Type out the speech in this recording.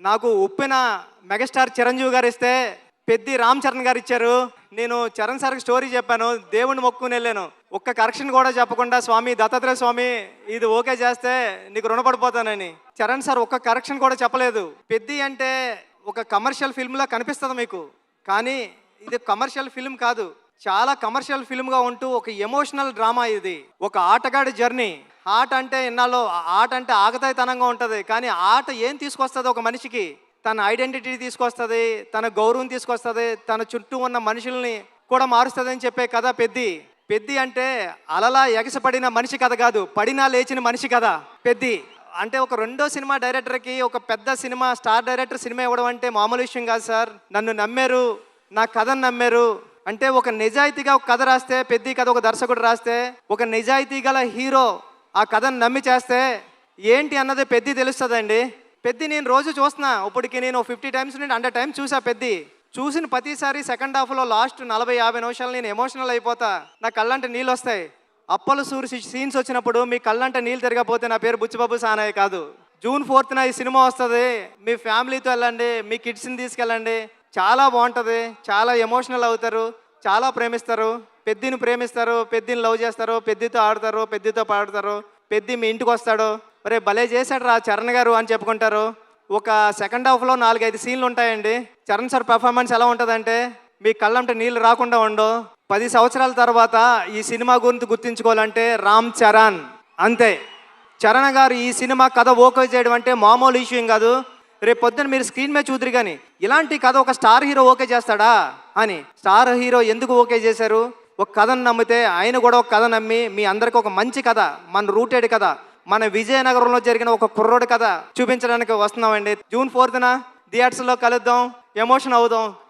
నాకు ఉప్పిన మెగాస్టార్ చిరంజీవి గారు ఇస్తే పెద్ది రామ్ చరణ్ గారు ఇచ్చారు. నేను చరణ్ సార్కి స్టోరీ చెప్పాను, దేవుణ్ణి మొక్కుని వెళ్ళాను. ఒక్క కరెక్షన్ కూడా చెప్పకుండా, స్వామి దత్తాత్రేయ స్వామి ఇది ఓకే చేస్తే నీకు రుణపడిపోతానని. చరణ్ సార్ ఒక్క కరెక్షన్ కూడా చెప్పలేదు. పెద్ది అంటే ఒక కమర్షియల్ ఫిల్మ్లా కనిపిస్తుంది మీకు, కానీ ఇది కమర్షియల్ ఫిల్మ్ కాదు. చాలా కమర్షియల్ ఫిల్మ్గా ఉంటూ ఒక ఎమోషనల్ డ్రామా ఇది. ఒక ఆటగాడి జర్నీ. ఆట అంటే ఇన్నాళ్ళు ఆట అంటే ఆగతాయితనంగా ఉంటుంది, కానీ ఆట ఏం తీసుకొస్తుంది ఒక మనిషికి? తన ఐడెంటిటీ తీసుకొస్తుంది, తన గౌరవం తీసుకొస్తుంది, తన చుట్టూ ఉన్న మనుషుల్ని కూడా మారుస్తుంది అని చెప్పే కథ పెద్ది. పెద్ది అంటే అలలా ఎగసపడిన మనిషి కథ కాదు, పడినా లేచిన మనిషి కథ పెద్ది. అంటే ఒక రెండో సినిమా డైరెక్టర్కి ఒక పెద్ద సినిమా స్టార్ డైరెక్టర్ సినిమా ఇవ్వడం అంటే మామూలు విషయం కాదు సార్. నన్ను నమ్మారు, నా కథను నమ్మారు. అంటే ఒక నిజాయితీగా ఒక కథ రాస్తే, పెద్ది కథ ఒక దర్శకుడు రాస్తే, ఒక నిజాయితీ గల హీరో ఆ కథను నమ్మి చేస్తే ఏంటి అన్నది పెద్ది తెలుస్తుందండి. పెద్ది నేను రోజు చూస్తున్నా, ఇప్పటికి నేను 50 టైమ్స్ నుండి 100 టైమ్స్ చూసా. పెద్ది చూసిన ప్రతిసారి సెకండ్ హాఫ్లో లాస్ట్ 40-50 నిమిషాలు నేను ఎమోషనల్ అయిపోతా. నా కళ్ళంటే నీళ్ళు వస్తాయి. అప్పలు సూరి సీన్స్ వచ్చినప్పుడు మీ కళ్ళంటే నీళ్ళు తిరగపోతే నా పేరు బుచ్చిబాబు సానయ్య కాదు. June 4th ఈ సినిమా వస్తుంది. మీ ఫ్యామిలీతో వెళ్ళండి, మీ కిడ్స్ని తీసుకెళ్ళండి. చాలా బాగుంటుంది, చాలా ఎమోషనల్ అవుతారు, చాలా ప్రేమిస్తారు. పెద్దిని ప్రేమిస్తారు, పెద్దిని లవ్ చేస్తారు, పెద్దితో ఆడతారు, పెద్దితో పాడతారు. పెద్ది మీ ఇంటికి వస్తాడు, ఒరే భలే చేశాడు రా చరణ్ గారు అని చెప్పుకుంటారు. ఒక సెకండ్ హాఫ్లో 4-5 సీన్లు ఉంటాయండి. చరణ్ సార్ పెర్ఫార్మెన్స్ ఎలా ఉంటుందంటే మీ కళ్ళంటే నీళ్ళు రాకుండా ఉండవు. 10 సంవత్సరాల తర్వాత ఈ సినిమా గురించి గుర్తించుకోవాలంటే రామ్ చరణ్ అంతే. చరణ్ గారు ఈ సినిమా కథ ఓకే చేయడం అంటే మామూలు విషయం కాదు. రేపు పొద్దున్న మీరు స్క్రీన్ మీద చూద్దరు, కానీ ఇలాంటి కథ ఒక స్టార్ హీరో ఓకే చేస్తాడా అని. స్టార్ హీరో ఎందుకు ఓకే చేశారు? ఒక కథను నమ్మితే ఆయన కూడా ఒక కథ నమ్మి మీ అందరికి ఒక మంచి కథ, మన రూటెడ్ కథ, మన విజయనగరంలో జరిగిన ఒక కుర్రోడి కథ చూపించడానికి వస్తున్నామండి. June 4th థియేటర్స్లో కలుద్దాం, ఎమోషన్ అవుదాం.